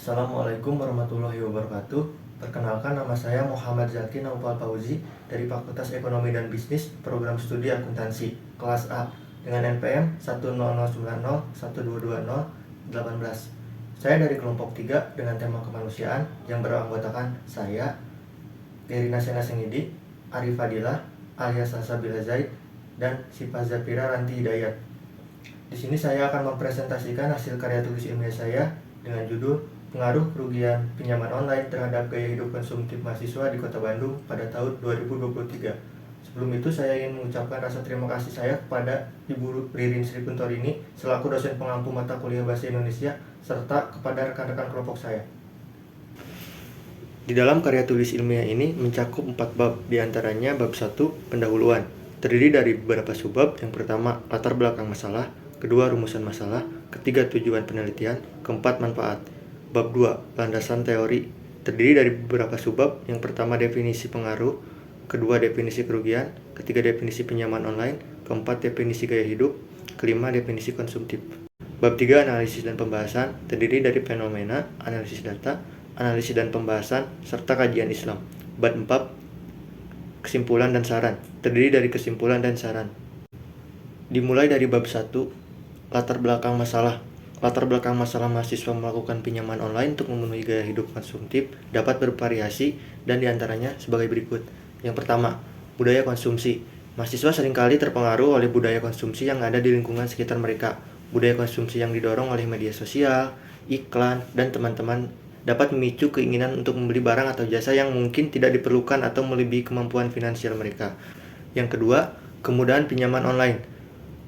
Assalamualaikum warahmatullahi wabarakatuh. Perkenalkan, nama saya Muhammad Zaki Naufal Fauzi dari Fakultas Ekonomi dan Bisnis, Program Studi Akuntansi, kelas A, dengan NPM 10090122018. Saya dari kelompok 3 dengan tema kemanusiaan yang beranggotakan saya, Irina Sena Sengidi, Arif Fadilah, alias Salsabila Zaid, dan Sifa Zafira Ranti Hidayat. Di sini saya akan mempresentasikan hasil karya tulis ilmiah saya dengan judul Pengaruh Kerugian Pinjaman Online Terhadap Gaya Hidup Konsumtif Mahasiswa di Kota Bandung pada tahun 2023. Sebelum itu saya ingin mengucapkan rasa terima kasih saya kepada Ibu Ririn Sri Kuntorini selaku dosen pengampu mata kuliah Bahasa Indonesia serta kepada rekan-rekan kelompok saya. Di dalam karya tulis ilmiah ini mencakup 4 bab, diantaranya bab 1, pendahuluan, terdiri dari beberapa subbab. Yang pertama, latar belakang masalah, kedua, rumusan masalah, ketiga, tujuan penelitian, keempat, manfaat. Bab 2, landasan teori, terdiri dari beberapa subbab. Yang pertama, definisi pengaruh, kedua, definisi kerugian, ketiga, definisi pinjaman online, keempat, definisi gaya hidup, kelima, definisi konsumtif. Bab 3, analisis dan pembahasan, terdiri dari fenomena, analisis data, analisis dan pembahasan, serta kajian Islam. Bab 4, kesimpulan dan saran, terdiri dari kesimpulan dan saran. Dimulai dari bab 1, latar belakang masalah. Latar belakang masalah mahasiswa melakukan pinjaman online untuk memenuhi gaya hidup konsumtif dapat bervariasi dan diantaranya sebagai berikut. Yang pertama, budaya konsumsi. Mahasiswa seringkali terpengaruh oleh budaya konsumsi yang ada di lingkungan sekitar mereka. Budaya konsumsi yang didorong oleh media sosial, iklan, dan teman-teman dapat memicu keinginan untuk membeli barang atau jasa yang mungkin tidak diperlukan atau melebihi kemampuan finansial mereka. Yang kedua, kemudahan pinjaman online.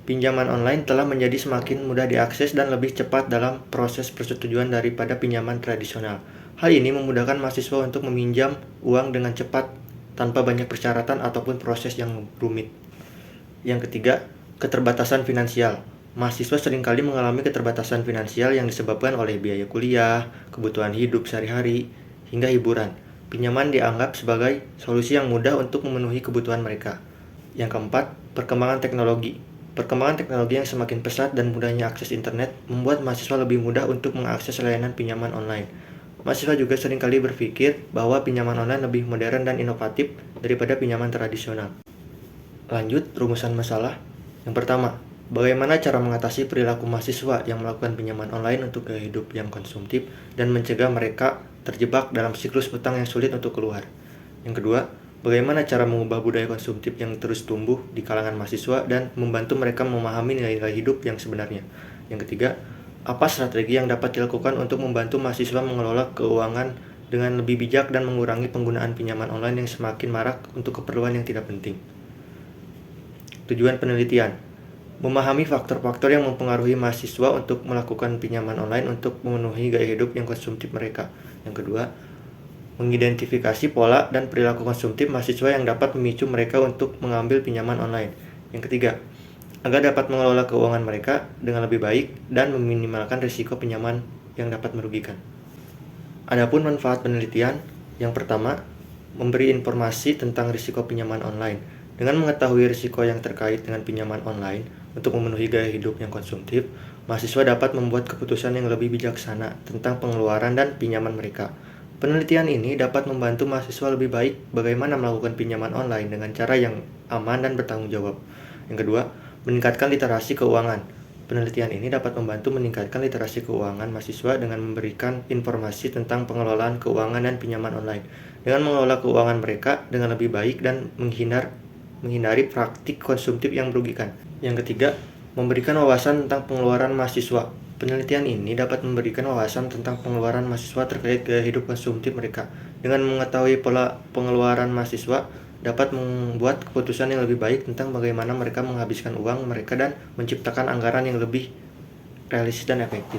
Pinjaman online telah menjadi semakin mudah diakses dan lebih cepat dalam proses persetujuan daripada pinjaman tradisional. Hal ini memudahkan mahasiswa untuk meminjam uang dengan cepat tanpa banyak persyaratan ataupun proses yang rumit. Yang ketiga, keterbatasan finansial. Mahasiswa seringkali mengalami keterbatasan finansial yang disebabkan oleh biaya kuliah, kebutuhan hidup sehari-hari, hingga hiburan. Pinjaman dianggap sebagai solusi yang mudah untuk memenuhi kebutuhan mereka. Yang keempat, perkembangan teknologi. Perkembangan teknologi yang semakin pesat dan mudahnya akses internet membuat mahasiswa lebih mudah untuk mengakses layanan pinjaman online. Mahasiswa juga seringkali berpikir bahwa pinjaman online lebih modern dan inovatif daripada pinjaman tradisional. Lanjut, rumusan masalah. Yang pertama, bagaimana cara mengatasi perilaku mahasiswa yang melakukan pinjaman online untuk gaya hidup yang konsumtif dan mencegah mereka terjebak dalam siklus utang yang sulit untuk keluar. Yang kedua, bagaimana cara mengubah budaya konsumtif yang terus tumbuh di kalangan mahasiswa dan membantu mereka memahami nilai-nilai hidup yang sebenarnya. Yang ketiga, apa strategi yang dapat dilakukan untuk membantu mahasiswa mengelola keuangan dengan lebih bijak dan mengurangi penggunaan pinjaman online yang semakin marak untuk keperluan yang tidak penting. Tujuan penelitian. Memahami faktor-faktor yang mempengaruhi mahasiswa untuk melakukan pinjaman online untuk memenuhi gaya hidup yang konsumtif mereka. Yang kedua, mengidentifikasi pola dan perilaku konsumtif mahasiswa yang dapat memicu mereka untuk mengambil pinjaman online. Yang ketiga, agar dapat mengelola keuangan mereka dengan lebih baik dan meminimalkan risiko pinjaman yang dapat merugikan. Adapun manfaat penelitian, yang pertama, memberi informasi tentang risiko pinjaman online. Dengan mengetahui risiko yang terkait dengan pinjaman online untuk memenuhi gaya hidup yang konsumtif, mahasiswa dapat membuat keputusan yang lebih bijaksana tentang pengeluaran dan pinjaman mereka. Penelitian ini dapat membantu mahasiswa lebih baik bagaimana melakukan pinjaman online dengan cara yang aman dan bertanggung jawab. Yang kedua, meningkatkan literasi keuangan. Penelitian ini dapat membantu meningkatkan literasi keuangan mahasiswa dengan memberikan informasi tentang pengelolaan keuangan dan pinjaman online. Dengan mengelola keuangan mereka dengan lebih baik dan menghindari praktik konsumtif yang merugikan. Yang ketiga, memberikan wawasan tentang pengeluaran mahasiswa. Penelitian ini dapat memberikan wawasan tentang pengeluaran mahasiswa terkait gaya hidup konsumtif mereka. Dengan mengetahui pola pengeluaran mahasiswa, dapat membuat keputusan yang lebih baik tentang bagaimana mereka menghabiskan uang mereka dan menciptakan anggaran yang lebih realistis dan efektif.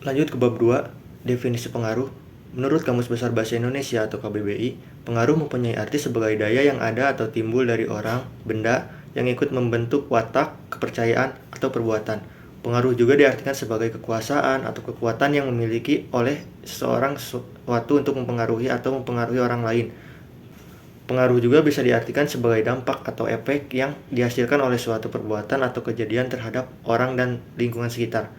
Lanjut ke bab 2, definisi pengaruh. Menurut Kamus Besar Bahasa Indonesia atau KBBI, pengaruh mempunyai arti sebagai daya yang ada atau timbul dari orang, benda, yang ikut membentuk watak, kepercayaan, atau perbuatan. Pengaruh juga diartikan sebagai kekuasaan atau kekuatan yang memiliki oleh seseorang sesuatu untuk mempengaruhi atau mempengaruhi orang lain. Pengaruh juga bisa diartikan sebagai dampak atau efek yang dihasilkan oleh suatu perbuatan atau kejadian terhadap orang dan lingkungan sekitar.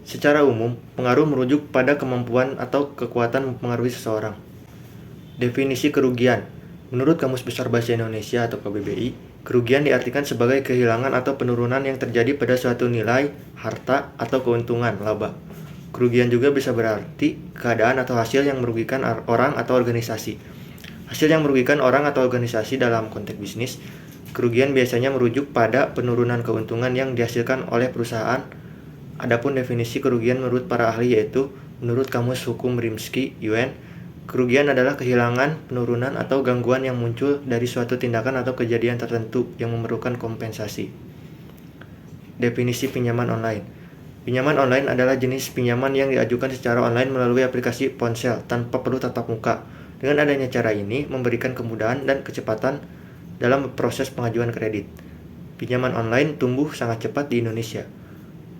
Secara umum, pengaruh merujuk pada kemampuan atau kekuatan mempengaruhi seseorang. Definisi kerugian. Menurut Kamus Besar Bahasa Indonesia atau KBBI, kerugian diartikan sebagai kehilangan atau penurunan yang terjadi pada suatu nilai, harta, atau keuntungan, laba. Kerugian juga bisa berarti keadaan atau hasil yang merugikan orang atau organisasi. Hasil yang merugikan orang atau organisasi dalam konteks bisnis, kerugian biasanya merujuk pada penurunan keuntungan yang dihasilkan oleh perusahaan. Adapun definisi kerugian menurut para ahli yaitu, menurut Kamus Hukum Rimsky, UN, kerugian adalah kehilangan, penurunan, atau gangguan yang muncul dari suatu tindakan atau kejadian tertentu yang memerlukan kompensasi. Definisi pinjaman online. Pinjaman online adalah jenis pinjaman yang diajukan secara online melalui aplikasi ponsel tanpa perlu tatap muka. Dengan adanya cara ini, memberikan kemudahan dan kecepatan dalam proses pengajuan kredit. Pinjaman online tumbuh sangat cepat di Indonesia.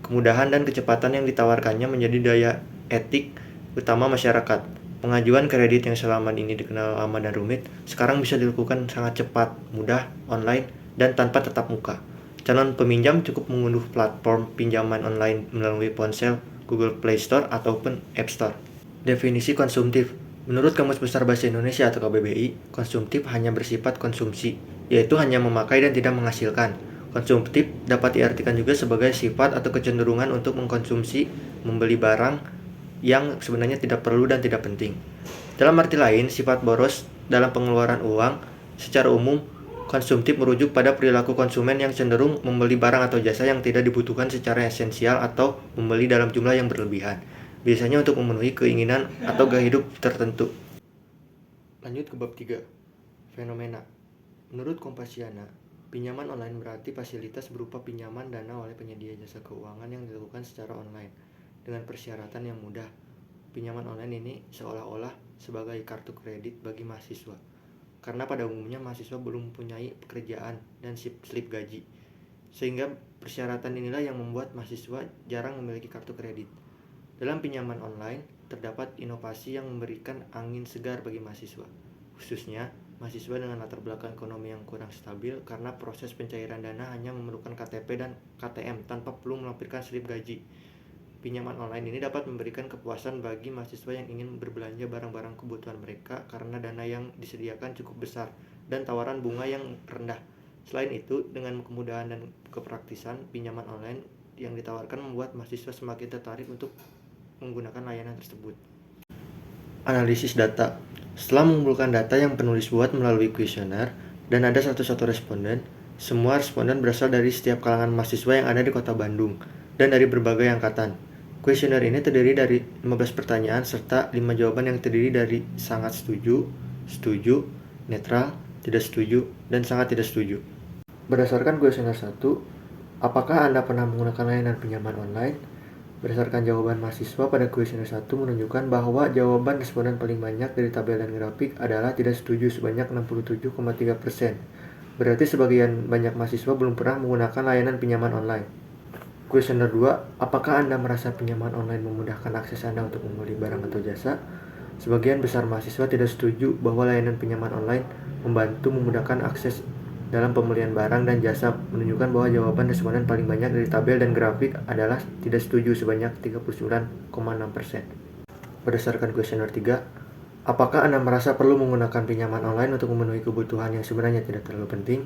Kemudahan dan kecepatan yang ditawarkannya menjadi daya etik utama masyarakat. Pengajuan kredit yang selama ini dikenal lama dan rumit, sekarang bisa dilakukan sangat cepat, mudah, online, dan tanpa tatap muka. Calon peminjam cukup mengunduh platform pinjaman online melalui ponsel, Google Play Store, ataupun App Store. Definisi konsumtif. Menurut Kamus Besar Bahasa Indonesia atau KBBI, konsumtif hanya bersifat konsumsi, yaitu hanya memakai dan tidak menghasilkan. Konsumtif dapat diartikan juga sebagai sifat atau kecenderungan untuk mengkonsumsi, membeli barang yang sebenarnya tidak perlu dan tidak penting. Dalam arti lain, sifat boros dalam pengeluaran uang secara umum konsumtif merujuk pada perilaku konsumen yang cenderung membeli barang atau jasa yang tidak dibutuhkan secara esensial atau membeli dalam jumlah yang berlebihan, biasanya untuk memenuhi keinginan atau gaya hidup tertentu. Lanjut ke bab 3. Fenomena. Menurut Kompasiana, pinjaman online berarti fasilitas berupa pinjaman dana oleh penyedia jasa keuangan yang dilakukan secara online dengan persyaratan yang mudah. Pinjaman online ini seolah-olah sebagai kartu kredit bagi mahasiswa, karena pada umumnya mahasiswa belum mempunyai pekerjaan dan slip gaji, sehingga persyaratan inilah yang membuat mahasiswa jarang memiliki kartu kredit. Dalam pinjaman online, terdapat inovasi yang memberikan angin segar bagi mahasiswa, khususnya mahasiswa dengan latar belakang ekonomi yang kurang stabil, karena proses pencairan dana hanya memerlukan KTP dan KTM tanpa perlu melampirkan slip gaji. Pinjaman online ini dapat memberikan kepuasan bagi mahasiswa yang ingin berbelanja barang-barang kebutuhan mereka karena dana yang disediakan cukup besar dan tawaran bunga yang rendah. Selain itu, dengan kemudahan dan kepraktisan, pinjaman online yang ditawarkan membuat mahasiswa semakin tertarik untuk menggunakan layanan tersebut. Analisis data. Setelah mengumpulkan data yang penulis buat melalui kuesioner dan ada 101 responden, semua responden berasal dari setiap kalangan mahasiswa yang ada di Kota Bandung dan dari berbagai angkatan. Kuesioner ini terdiri dari 15 pertanyaan serta 5 jawaban yang terdiri dari sangat setuju, setuju, netral, tidak setuju, dan sangat tidak setuju. Berdasarkan kuesioner 1, apakah Anda pernah menggunakan layanan pinjaman online? Berdasarkan jawaban mahasiswa pada kuesioner 1 menunjukkan bahwa jawaban responden paling banyak dari tabel dan grafik adalah tidak setuju sebanyak 67,3%. Berarti sebagian banyak mahasiswa belum pernah menggunakan layanan pinjaman online. Kuesioner 2, apakah Anda merasa pinjaman online memudahkan akses Anda untuk membeli barang atau jasa? Sebagian besar mahasiswa tidak setuju bahwa layanan pinjaman online membantu memudahkan akses dalam pembelian barang dan jasa, menunjukkan bahwa jawaban responden paling banyak dari tabel dan grafik adalah tidak setuju sebanyak 39,6%. Berdasarkan kuesioner 3, apakah Anda merasa perlu menggunakan pinjaman online untuk memenuhi kebutuhan yang sebenarnya tidak terlalu penting?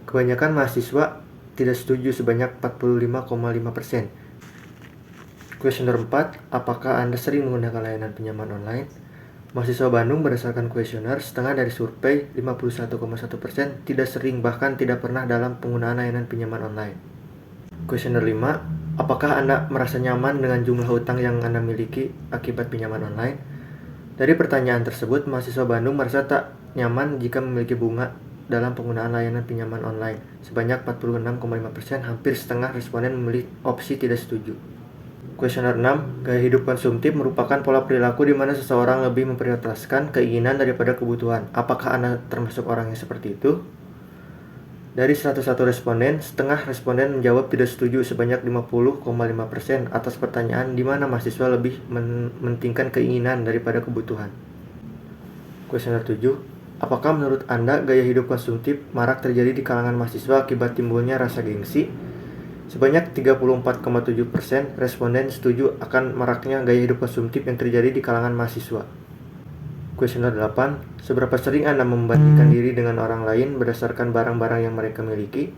Kebanyakan mahasiswa tidak setuju sebanyak 45,5%. Kuesioner 4, apakah Anda sering menggunakan layanan pinjaman online? Mahasiswa Bandung berdasarkan kuesioner setengah dari survei 51,1% tidak sering bahkan tidak pernah dalam penggunaan layanan pinjaman online. Kuesioner 5, apakah Anda merasa nyaman dengan jumlah hutang yang Anda miliki akibat pinjaman online? Dari pertanyaan tersebut, mahasiswa Bandung merasa tak nyaman jika memiliki bunga dalam penggunaan layanan pinjaman online. Sebanyak 46,5%, hampir setengah responden memilih opsi tidak setuju. Kuesioner 6, gaya hidup konsumtif merupakan pola perilaku di mana seseorang lebih memprioritaskan keinginan daripada kebutuhan. Apakah Anda termasuk orang yang seperti itu? Dari 101 responden, setengah responden menjawab tidak setuju sebanyak 50,5% atas pertanyaan di mana mahasiswa lebih mementingkan keinginan daripada kebutuhan. Kuesioner 7, apakah menurut Anda gaya hidup konsumtif marak terjadi di kalangan mahasiswa akibat timbulnya rasa gengsi? Sebanyak 34,7% responden setuju akan maraknya gaya hidup konsumtif yang terjadi di kalangan mahasiswa. Kuesioner 8. Seberapa sering Anda membandingkan diri dengan orang lain berdasarkan barang-barang yang mereka miliki?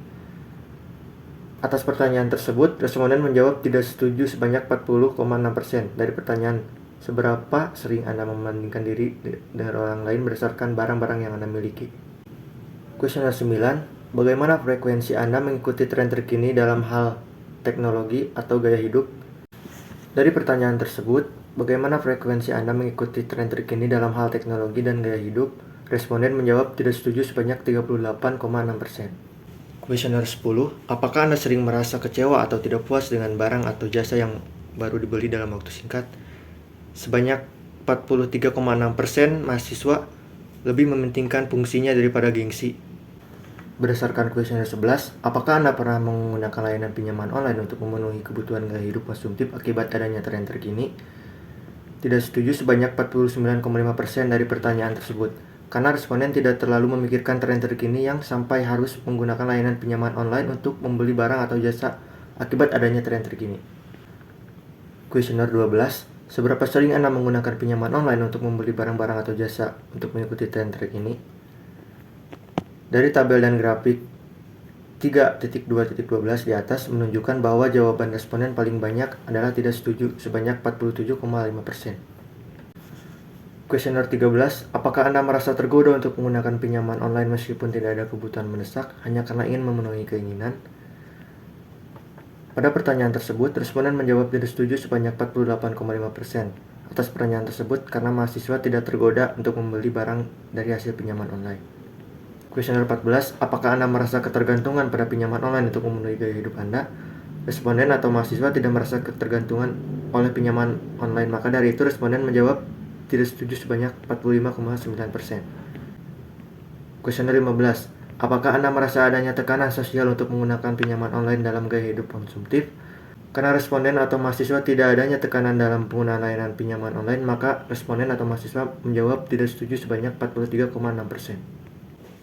Atas pertanyaan tersebut, responden menjawab tidak setuju sebanyak 40,6% dari pertanyaan seberapa sering Anda membandingkan diri dengan orang lain berdasarkan barang-barang yang Anda miliki. Kuesioner 9. Bagaimana frekuensi Anda mengikuti tren terkini dalam hal teknologi atau gaya hidup? Dari pertanyaan tersebut, bagaimana frekuensi Anda mengikuti tren terkini dalam hal teknologi dan gaya hidup? Responden menjawab tidak setuju sebanyak 38,6%. Kuesioner 10. Apakah Anda sering merasa kecewa atau tidak puas dengan barang atau jasa yang baru dibeli dalam waktu singkat? Sebanyak 43,6% mahasiswa lebih mementingkan fungsinya daripada gengsi. Berdasarkan kuesioner 11, apakah Anda pernah menggunakan layanan pinjaman online untuk memenuhi kebutuhan gaya hidup konsumtif akibat adanya tren terkini? Tidak setuju sebanyak 49,5% dari pertanyaan tersebut, karena responden tidak terlalu memikirkan tren terkini yang sampai harus menggunakan layanan pinjaman online untuk membeli barang atau jasa akibat adanya tren terkini. Kuesioner 12, seberapa sering Anda menggunakan pinjaman online untuk membeli barang-barang atau jasa untuk mengikuti tren terkini? Dari tabel dan grafik 3.2.12 di atas menunjukkan bahwa jawaban responden paling banyak adalah tidak setuju sebanyak 47,5%. Kuesioner 13, apakah Anda merasa tergoda untuk menggunakan pinjaman online meskipun tidak ada kebutuhan mendesak hanya karena ingin memenuhi keinginan? Pada pertanyaan tersebut, responden menjawab tidak setuju sebanyak 48,5%. Atas pertanyaan tersebut, karena mahasiswa tidak tergoda untuk membeli barang dari hasil pinjaman online. Kuesioner 14, apakah Anda merasa ketergantungan pada pinjaman online untuk memenuhi gaya hidup Anda? Responden atau mahasiswa tidak merasa ketergantungan oleh pinjaman online, maka dari itu responden menjawab tidak setuju sebanyak 45,9%. Kuesioner 15, apakah Anda merasa adanya tekanan sosial untuk menggunakan pinjaman online dalam gaya hidup konsumtif? Karena responden atau mahasiswa tidak adanya tekanan dalam penggunaan layanan pinjaman online, maka responden atau mahasiswa menjawab tidak setuju sebanyak 43,6%.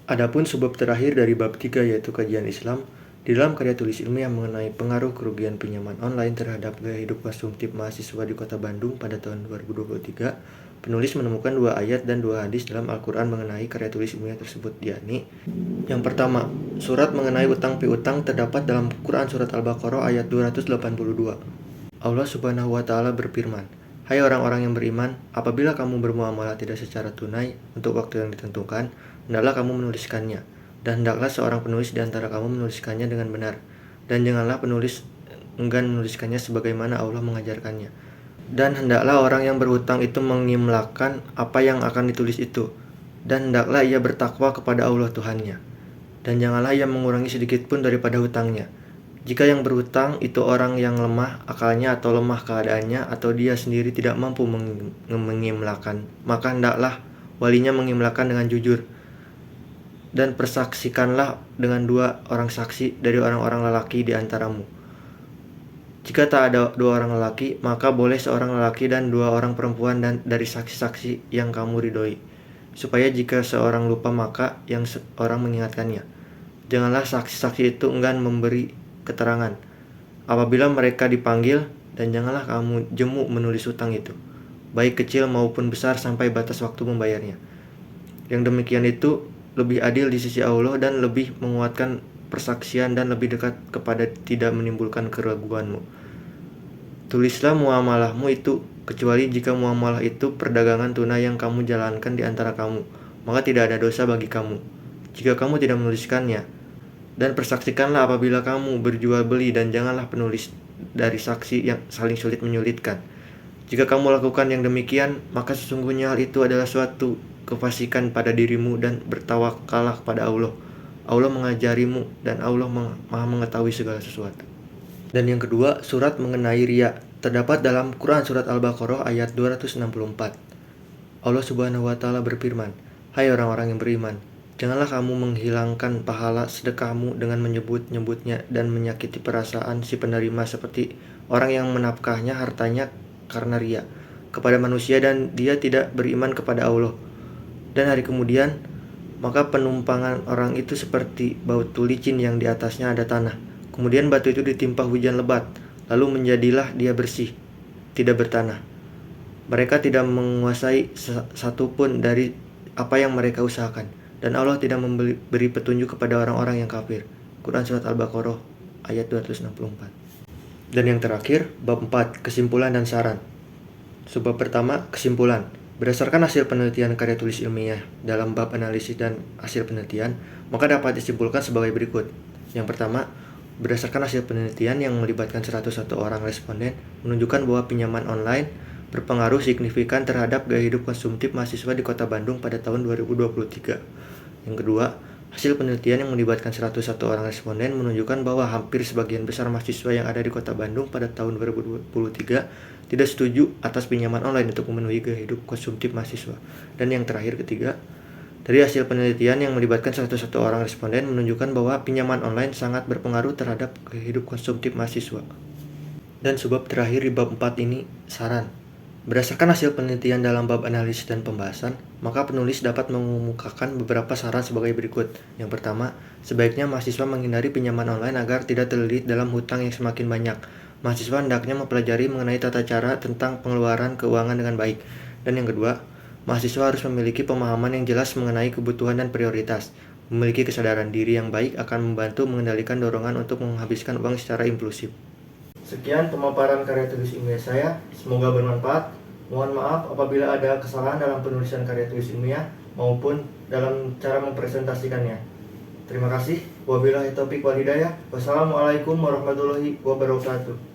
Adapun subbab terakhir dari bab 3 yaitu kajian Islam, di dalam karya tulis ilmiah mengenai pengaruh kerugian pinjaman online terhadap gaya hidup konsumtif mahasiswa di Kota Bandung pada tahun 2023, penulis menemukan 2 ayat dan 2 hadis dalam Al-Quran mengenai karya tulis ilmiah tersebut, yakni yang pertama, surat mengenai utang piutang terdapat dalam Quran Surat Al-Baqarah ayat 282. Allah Subhanahu wa Ta'ala berfirman, "Hai orang-orang yang beriman, apabila kamu bermuamalah tidak secara tunai untuk waktu yang ditentukan, hendaklah kamu menuliskannya, dan hendaklah seorang penulis di antara kamu menuliskannya dengan benar, dan janganlah penulis enggan menuliskannya sebagaimana Allah mengajarkannya. Dan hendaklah orang yang berhutang itu mengimlakan apa yang akan ditulis itu, dan hendaklah ia bertakwa kepada Allah Tuhannya, dan janganlah ia mengurangi sedikit pun daripada hutangnya. Jika yang berhutang itu orang yang lemah akalnya atau lemah keadaannya, atau dia sendiri tidak mampu mengimlakan, maka hendaklah walinya mengimlakan dengan jujur. Dan persaksikanlah dengan 2 orang saksi dari orang-orang lelaki di antaramu. Jika tak ada 2 orang lelaki, maka boleh seorang lelaki dan 2 orang perempuan dan dari saksi-saksi yang kamu ridhoi, supaya jika seorang lupa maka yang seorang mengingatkannya. Janganlah saksi-saksi itu enggan memberi keterangan apabila mereka dipanggil, dan janganlah kamu jemu menulis hutang itu, baik kecil maupun besar, sampai batas waktu membayarnya. Yang demikian itu lebih adil di sisi Allah dan lebih menguatkan persaksian dan lebih dekat kepada tidak menimbulkan keraguanmu. Tulislah muamalahmu itu, kecuali jika muamalah itu perdagangan tunai yang kamu jalankan di antara kamu, maka tidak ada dosa bagi kamu jika kamu tidak menuliskannya. Dan persaksikanlah apabila kamu berjual beli, dan janganlah penulis dari saksi yang saling sulit menyulitkan. Jika kamu lakukan yang demikian, maka sesungguhnya hal itu adalah suatu kefasikan pada dirimu, dan bertawakallah pada Allah. Allah mengajarimu, dan Allah maha mengetahui segala sesuatu. Dan yang kedua, surat mengenai riya terdapat dalam Quran Surat Al-Baqarah ayat 264. Allah Subhanahu wa Ta'ala berfirman, "Hai orang-orang yang beriman, janganlah kamu menghilangkan pahala sedekahmu dengan menyebut-nyebutnya dan menyakiti perasaan si penerima seperti orang yang menafkahnya hartanya karena riya kepada manusia, dan dia tidak beriman kepada Allah dan hari kemudian, maka penumpangan orang itu seperti bautu licin yang di atasnya ada tanah. Kemudian batu itu ditimpa hujan lebat, lalu menjadilah dia bersih, tidak bertanah. Mereka tidak menguasai satupun dari apa yang mereka usahakan, dan Allah tidak memberi petunjuk kepada orang-orang yang kafir. Quran Surat Al-Baqarah ayat 264. Dan yang terakhir, bab 4, kesimpulan dan saran. Subbab pertama, kesimpulan. Berdasarkan hasil penelitian karya tulis ilmiah dalam bab analisis dan hasil penelitian, maka dapat disimpulkan sebagai berikut. Yang pertama, berdasarkan hasil penelitian yang melibatkan 101 orang responden, menunjukkan bahwa pinjaman online berpengaruh signifikan terhadap gaya hidup konsumtif mahasiswa di Kota Bandung pada tahun 2023. Yang kedua, hasil penelitian yang melibatkan 101 orang responden menunjukkan bahwa hampir sebagian besar mahasiswa yang ada di Kota Bandung pada tahun 2023 tidak setuju atas pinjaman online untuk memenuhi gaya hidup konsumtif mahasiswa. Dan yang terakhir, ketiga, dari hasil penelitian yang melibatkan 101 orang responden menunjukkan bahwa pinjaman online sangat berpengaruh terhadap gaya hidup konsumtif mahasiswa. Dan sebab terakhir di bab 4 ini, saran. Berdasarkan hasil penelitian dalam bab analisis dan pembahasan, maka penulis dapat mengemukakan beberapa saran sebagai berikut. Yang pertama, sebaiknya mahasiswa menghindari pinjaman online agar tidak terlilit dalam hutang yang semakin banyak. Mahasiswa hendaknya mempelajari mengenai tata cara tentang pengeluaran keuangan dengan baik. Dan yang kedua, mahasiswa harus memiliki pemahaman yang jelas mengenai kebutuhan dan prioritas. Memiliki kesadaran diri yang baik akan membantu mengendalikan dorongan untuk menghabiskan uang secara impulsif. Sekian pemaparan karya tulis ilmiah saya, semoga bermanfaat. Mohon maaf apabila ada kesalahan dalam penulisan karya tulis ilmiah maupun dalam cara mempresentasikannya. Terima kasih. Wabillahi taufiq wal hidayah. Wassalamualaikum warahmatullahi wabarakatuh.